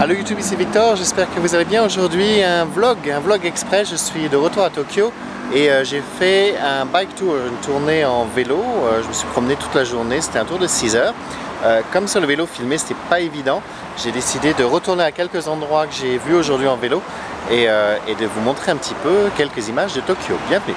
Allô YouTube, ici Victor, j'espère que vous allez bien. Aujourd'hui un vlog express. Je suis de retour à Tokyo et j'ai fait un bike tour, une tournée en vélo. Je me suis promené toute la journée, c'était un tour de 6 heures. Comme sur le vélo filmé, c'était pas évident, j'ai décidé de retourner à quelques endroits que j'ai vus aujourd'hui en vélo et de vous montrer un petit peu quelques images de Tokyo. Bienvenue!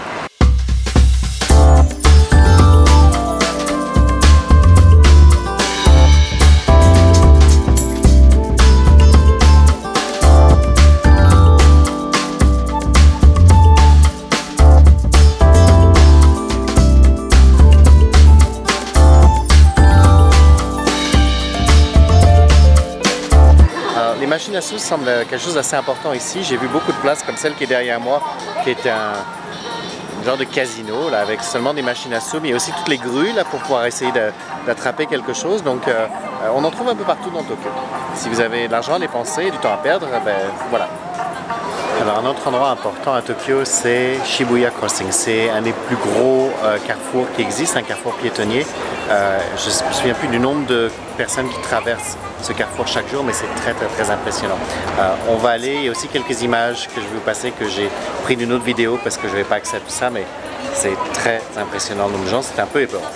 Les machines à sous semblent quelque chose d'assez important ici. J'ai vu beaucoup de places comme celle qui est derrière moi, qui est un genre de casino là, avec seulement des machines à sous, mais il y a aussi toutes les grues là, pour pouvoir essayer d'attraper quelque chose. Donc on en trouve un peu partout dans Tokyo. Si vous avez de l'argent à dépenser et du temps à perdre, ben voilà. Alors un autre endroit important à Tokyo, c'est Shibuya Crossing. C'est un des plus gros carrefours qui existe, un carrefour piétonnier. Je ne me souviens plus du nombre de personnes qui traversent ce carrefour chaque jour, mais c'est très impressionnant. On va aller, il y a aussi quelques images que je vais vous passer, que j'ai pris d'une autre vidéo parce que je n'avais pas accès à tout ça, mais c'est très impressionnant. Le nombre de gens, c'est un peu épeurant.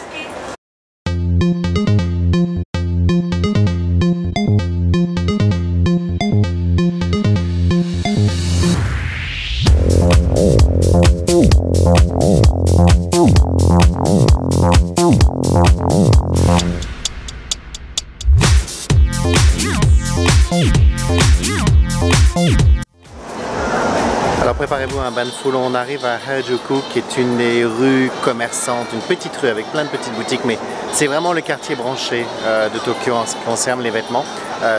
Alors préparez-vous à un bain de foule, on arrive à Harajuku qui est une des rues commerçantes, une petite rue avec plein de petites boutiques, mais c'est vraiment le quartier branché de Tokyo en ce qui concerne les vêtements.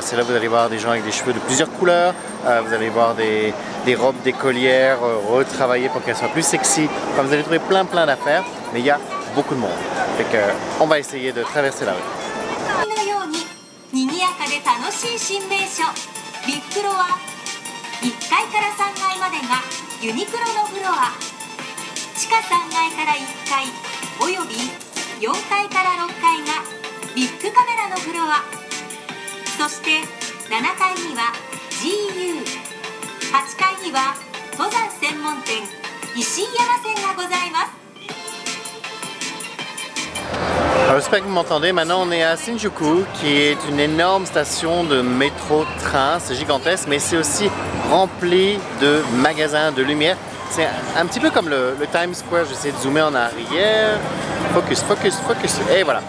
C'est là que vous allez voir des gens avec des cheveux de plusieurs couleurs, vous allez voir des robes d'écolières retravaillées pour qu'elles soient plus sexy. Enfin, vous allez trouver plein d'affaires, mais il y a beaucoup de monde. Fait que, on va essayer de traverser la rue. Alors, j'espère que vous m'entendez. Maintenant on est à Shinjuku qui est une énorme station de métro-train, c'est gigantesque, mais c'est aussi rempli de magasins, de lumière. C'est un petit peu comme le Times Square. J'essaie de zoomer en arrière. Focus, et voilà.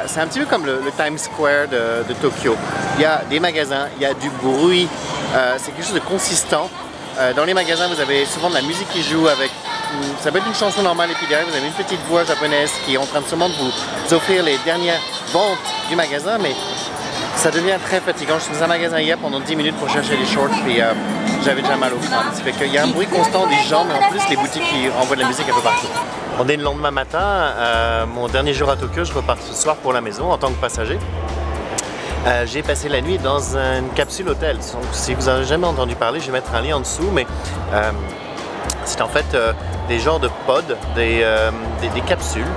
C'est un petit peu comme le Times Square de Tokyo. Il y a des magasins, il y a du bruit, c'est quelque chose de consistant. Dans les magasins, vous avez souvent de la musique qui joue avec, ça peut être une chanson normale et puis derrière vous avez une petite voix japonaise qui est en train de sûrement de vous offrir les dernières ventes du magasin, mais ça devient très fatigant. Je suis dans un magasin hier pendant 10 minutes pour chercher des shorts et j'avais déjà mal au crâne. Ça fait qu'il y a un bruit constant des gens, mais en plus les boutiques qui envoient de la musique un peu partout. On est le lendemain matin, mon dernier jour à Tokyo, je repars ce soir pour la maison en tant que passager. J'ai passé la nuit dans une capsule hôtel. Donc, si vous n'avez jamais entendu parler, je vais mettre un lien en dessous, mais c'est en fait des genres de pods, des capsules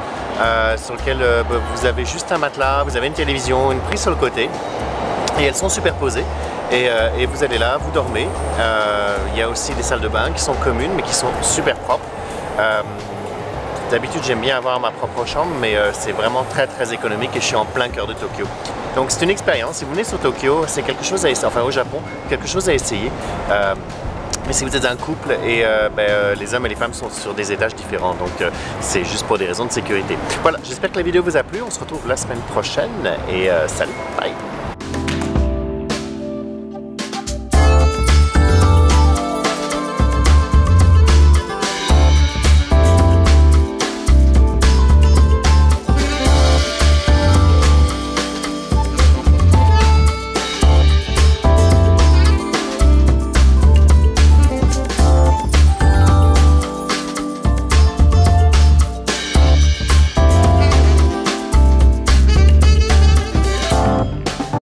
sur lesquelles vous avez juste un matelas, vous avez une télévision, une prise sur le côté, et elles sont superposées. Et vous allez là, vous dormez. Il y a aussi des salles de bain qui sont communes, mais qui sont super propres. D'habitude, j'aime bien avoir ma propre chambre, mais c'est vraiment très économique et je suis en plein cœur de Tokyo. Donc c'est une expérience. Si vous venez sur Tokyo, c'est quelque chose à essayer, enfin au Japon, quelque chose à essayer. Mais si vous êtes un couple et les hommes et les femmes sont sur des étages différents, donc c'est juste pour des raisons de sécurité. Voilà, j'espère que la vidéo vous a plu. On se retrouve la semaine prochaine et salut, bye!